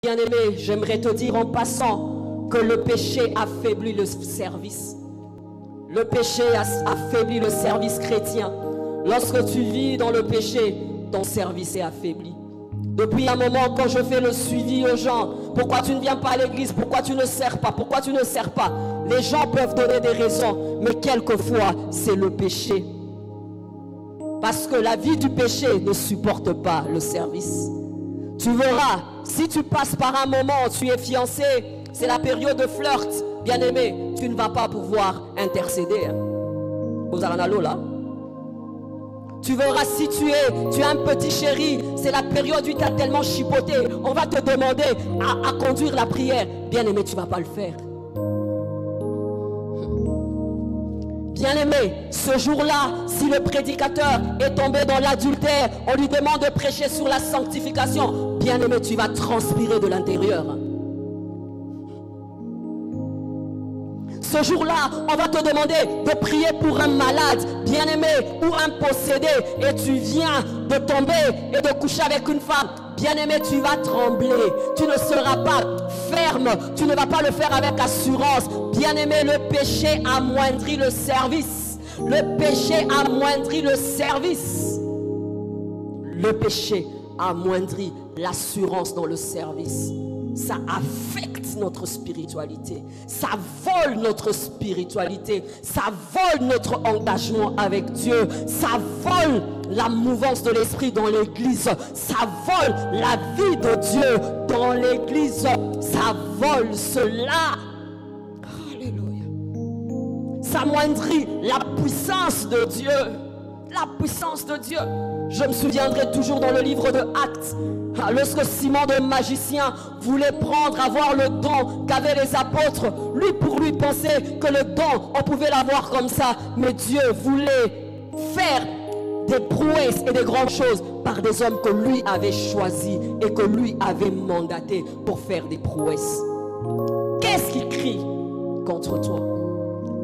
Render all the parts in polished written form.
Bien-aimé, j'aimerais te dire en passant que le péché affaiblit le service. Le péché affaiblit le service chrétien. Lorsque tu vis dans le péché, ton service est affaibli. Depuis un moment, quand je fais le suivi aux gens, pourquoi tu ne viens pas à l'église? Pourquoi tu ne sers pas? Pourquoi tu ne sers pas? Les gens peuvent donner des raisons, mais quelquefois, c'est le péché. Parce que la vie du péché ne supporte pas le service. Tu verras, si tu passes par un moment, tu es fiancé, c'est la période de flirt, bien-aimé, tu ne vas pas pouvoir intercéder. Vous avez un halo là? Tu verras, si tu as un petit chéri, c'est la période où tu as tellement chipoté, on va te demander à conduire la prière. Bien-aimé, tu ne vas pas le faire. Bien-aimé, ce jour-là, si le prédicateur est tombé dans l'adultère, on lui demande de prêcher sur la sanctification. Bien-aimé, tu vas transpirer de l'intérieur. Ce jour-là, on va te demander de prier pour un malade, bien-aimé, ou un possédé, et tu viens de tomber et de coucher avec une femme. Bien-aimé, tu vas trembler, tu ne seras pas ferme, tu ne vas pas le faire avec assurance. Bien-aimé, le péché amoindrit le service. Le péché amoindrit le service. Le péché amoindrit l'assurance dans le service. Ça affecte notre spiritualité. Ça vole notre spiritualité. Ça vole notre engagement avec Dieu. Ça vole la mouvance de l'esprit dans l'église. Ça vole la vie de Dieu dans l'église. Ça vole cela. Alléluia. Ça amoindrit la puissance de Dieu. La puissance de Dieu. Je me souviendrai toujours dans le livre de Actes, lorsque Simon le magicien voulait avoir le don qu'avaient les apôtres, pour lui penser que le don, on pouvait l'avoir comme ça. Mais Dieu voulait faire des prouesses et des grandes choses par des hommes que lui avait choisis et que lui avait mandatés pour faire des prouesses. Qu'est-ce qui crie contre toi?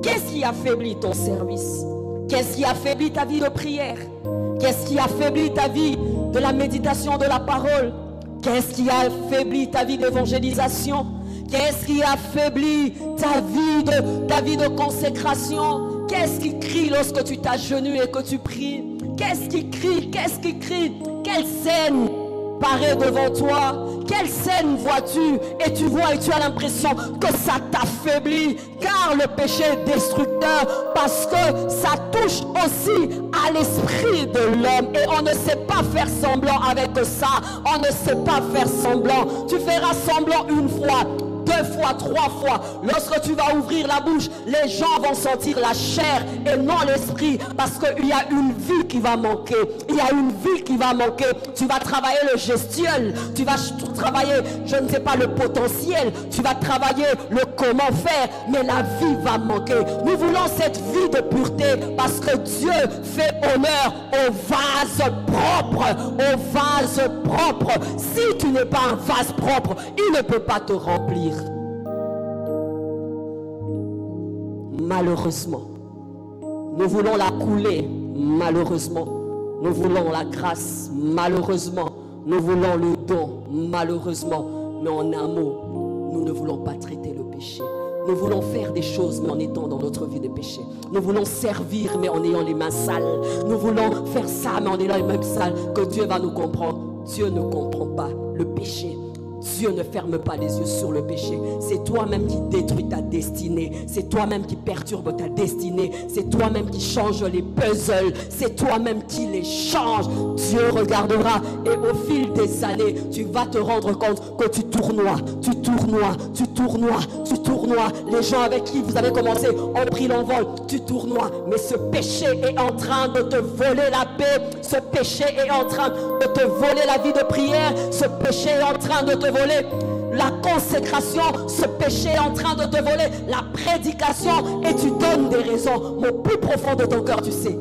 Qu'est-ce qui affaiblit ton service? Qu'est-ce qui affaiblit ta vie de prière? Qu'est-ce qui affaiblit ta vie de la méditation de la parole? Qu'est-ce qui affaiblit ta vie d'évangélisation? Qu'est-ce qui affaiblit ta vie de consécration? Qu'est-ce qui crie lorsque tu t'agenouilles et que tu pries? Qu'est-ce qui crie? Qu'est-ce qui crie? Quelle scène paraît devant toi? Quelle scène vois-tu? Et tu vois et tu as l'impression que ça t'affaiblit, car le péché est destructeur, parce que ça touche aussi à l'esprit de l'homme, et on ne sait pas faire semblant avec ça. On ne sait pas faire semblant. Tu feras semblant une fois, 2 fois, 3 fois. Lorsque tu vas ouvrir la bouche, les gens vont sentir la chair et non l'esprit, parce qu'il y a une vie qui va manquer. Il y a une vie qui va manquer. Tu vas travailler le gestuel, tu vas travailler, je ne sais pas, le potentiel, tu vas travailler le comment faire, mais la vie va manquer. Nous voulons cette vie de pureté, parce que Dieu fait honneur au vase propre, au vase propre. Si tu n'es pas un vase propre, il ne peut pas te remplir. Malheureusement, nous voulons la couler. Malheureusement, nous voulons la grâce. Malheureusement, nous voulons le don. Malheureusement, mais en un mot, nous ne voulons pas traiter le péché. Nous voulons faire des choses, mais en étant dans notre vie de péché. Nous voulons servir, mais en ayant les mains sales. Nous voulons faire ça, mais en ayant les mains sales. Que Dieu va nous comprendre. Dieu ne comprend pas le péché. Dieu ne ferme pas les yeux sur le péché. C'est toi-même qui détruis ta destinée. C'est toi-même qui perturbe ta destinée. C'est toi-même qui change les puzzles. C'est toi-même qui les change. Dieu regardera et au fil des années, tu vas te rendre compte que tu tournoies, tu tournoies, tu tournoies, tu tournoies. Les gens avec qui vous avez commencé ont pris l'envol. Tu tournoies. Mais ce péché est en train de te voler la paix. Ce péché est en train de te voler la vie de prière. Ce péché est en train de te voler la consécration. Ce péché est en train de te voler la prédication, et tu donnes des raisons. Mais au plus profond de ton cœur, tu sais,